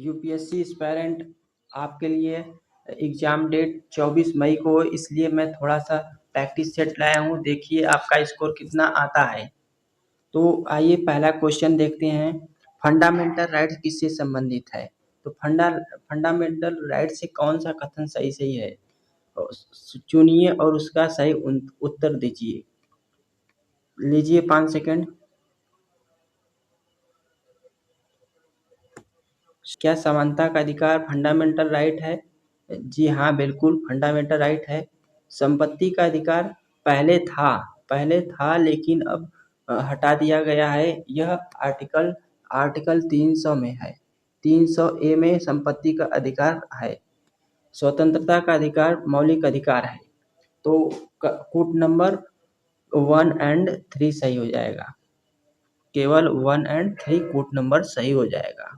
UPSC aspirant आपके लिए exam date 24 मई को है, इसलिए मैं थोड़ा सा प्रैक्टिस सेट लाया हूँ। देखिए आपका स्कोर कितना आता है। तो आइए पहला क्वेश्चन देखते हैं। फंडामेंटल राइट्स किससे संबंधित है? तो फंडामेंटल राइट से कौन सा कथन सही है? चुनिए और उसका सही उत्तर दीजिए। लीजिए 5 सेकंड। क्या समानता का अधिकार फंडामेंटल राइट है? जी हाँ, बिल्कुल फंडामेंटल राइट है। संपत्ति का अधिकार पहले था लेकिन अब हटा दिया गया है। यह आर्टिकल 300 में है। 300A में संपत्ति का अधिकार है। स्वतंत्रता का अधिकार मौलिक अधिकार है। तो कोड नंबर 1 एंड 3 सही हो जाएगा। केवल 1 एंड 3 कोड नंबर सही हो जाएगा।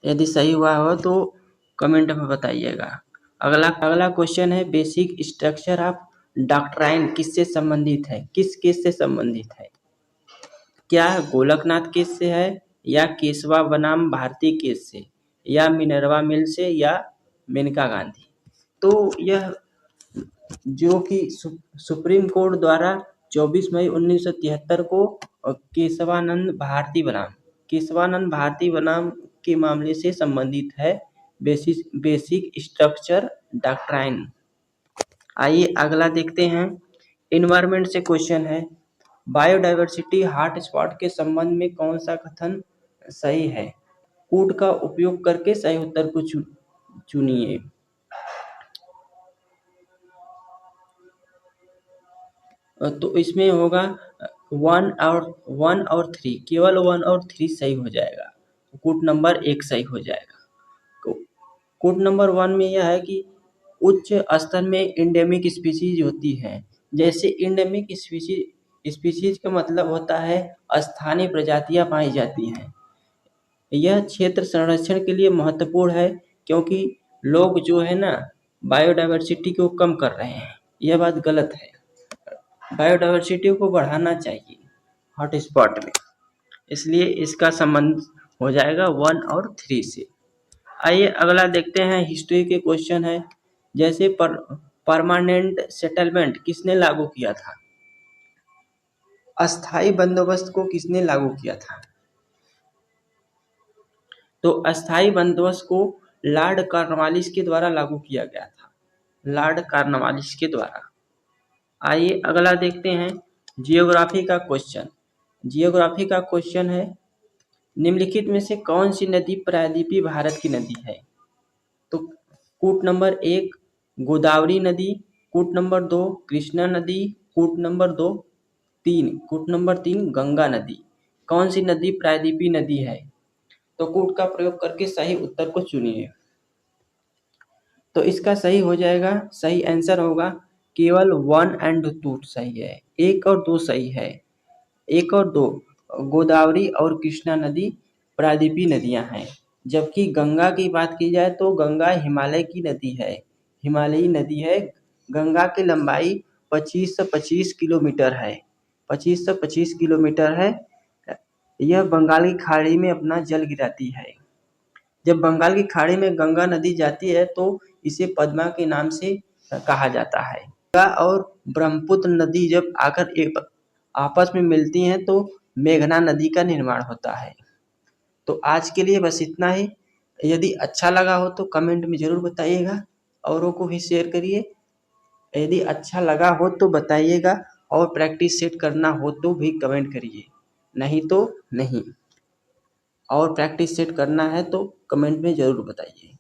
यदि सही हुआ हो तो कमेंट में बताइएगा। अगला क्वेश्चन है, बेसिक स्ट्रक्चर ऑफ डॉक्ट्राइन किससे संबंधित है? किस केस से संबंधित है? क्या गोलकनाथ केस से है, या केशवा बनाम भारती केस से, या मिनर्वा मिल से, या मेनका गांधी? तो यह जो कि सुप्रीम कोर्ट द्वारा 24 मई 1973 को केशवानंद भारती बनाम के मामले से संबंधित है। Basic structure doctrine. आइए अगला देखते हैं। एनवायरनमेंट से क्वेश्चन है, बायोडायवर्सिटी हॉटस्पॉट के संबंध में कौन सा कथन सही है? कूट का उपयोग करके सही उत्तर को चुनिए। तो इसमें होगा 1 और 3, केवल 1 और 3 सही हो जाएगा। कोड नंबर 1 सही हो जाएगा। कोड नंबर 1 में यह है कि उच्च स्तर में एंडेमिक स्पीशीज होती हैं। जैसे एंडेमिक स्पीशीज का मतलब होता है स्थानीय प्रजातियां पाई जाती हैं। यह क्षेत्र संरक्षण के लिए महत्वपूर्ण है, क्योंकि लोग जो है ना बायोडायवर्सिटी को कम कर रहे हैं। यह बात गलत है। बायोडायवर्सिटी को बढ़ाना चाहिए हॉटस्पॉट में, इसलिए इसका संबंध हो जाएगा 1 और 3 से। आइए अगला देखते हैं। हिस्ट्री के क्वेश्चन है, जैसे परमानेंट सेटलमेंट किसने लागू किया था? अस्थाई बंदोबस्त को किसने लागू किया था? तो अस्थाई बंदोबस्त को लॉर्ड कॉर्नवालिस के द्वारा लागू किया गया था। लॉर्ड कॉर्नवालिस के द्वारा। आइए अगला देखते हैं। जियोग्राफी का क्वेश्चन है, निम्नलिखित में से कौन सी नदी प्रायद्वीपीय भारत की नदी है? तो कोड नंबर 1 गोदावरी नदी, कोड नंबर 2 कृष्णा नदी, कोड नंबर 3 गंगा नदी। कौन सी नदी प्रायद्वीपीय नदी है? तो कोड का प्रयोग करके सही उत्तर को चुनिए। तो इसका सही हो जाएगा, सही आंसर होगा केवल 1 एंड 2 सही है। 1 और 2 सही है। 1 और 2 गोदावरी और कृष्णा नदी प्रायद्वीपीय नदियां हैं। जबकि गंगा की बात की जाए तो गंगा हिमालय की नदी है, हिमालयी नदी है। गंगा की लंबाई 2525 किलोमीटर है। 2525 किलोमीटर है। यह बंगाल की खाड़ी में अपना जल गिराती है। जब बंगाल की खाड़ी में गंगा नदी जाती है तो इसे पद्मा के नाम से कहा जाता है। गंगा और ब्रह्मपुत्र नदी जब आकर एक आपस में मिलती हैं तो मेघना नदी का निर्माण होता है। तो आज के लिए बस इतना ही। यदि अच्छा लगा हो तो कमेंट में ज़रूर बताइएगा, औरों को भी शेयर करिए। यदि अच्छा लगा हो तो बताइएगा, और प्रैक्टिस सेट करना हो तो भी कमेंट करिए, नहीं तो नहीं। और प्रैक्टिस सेट करना है तो कमेंट में ज़रूर बताइए।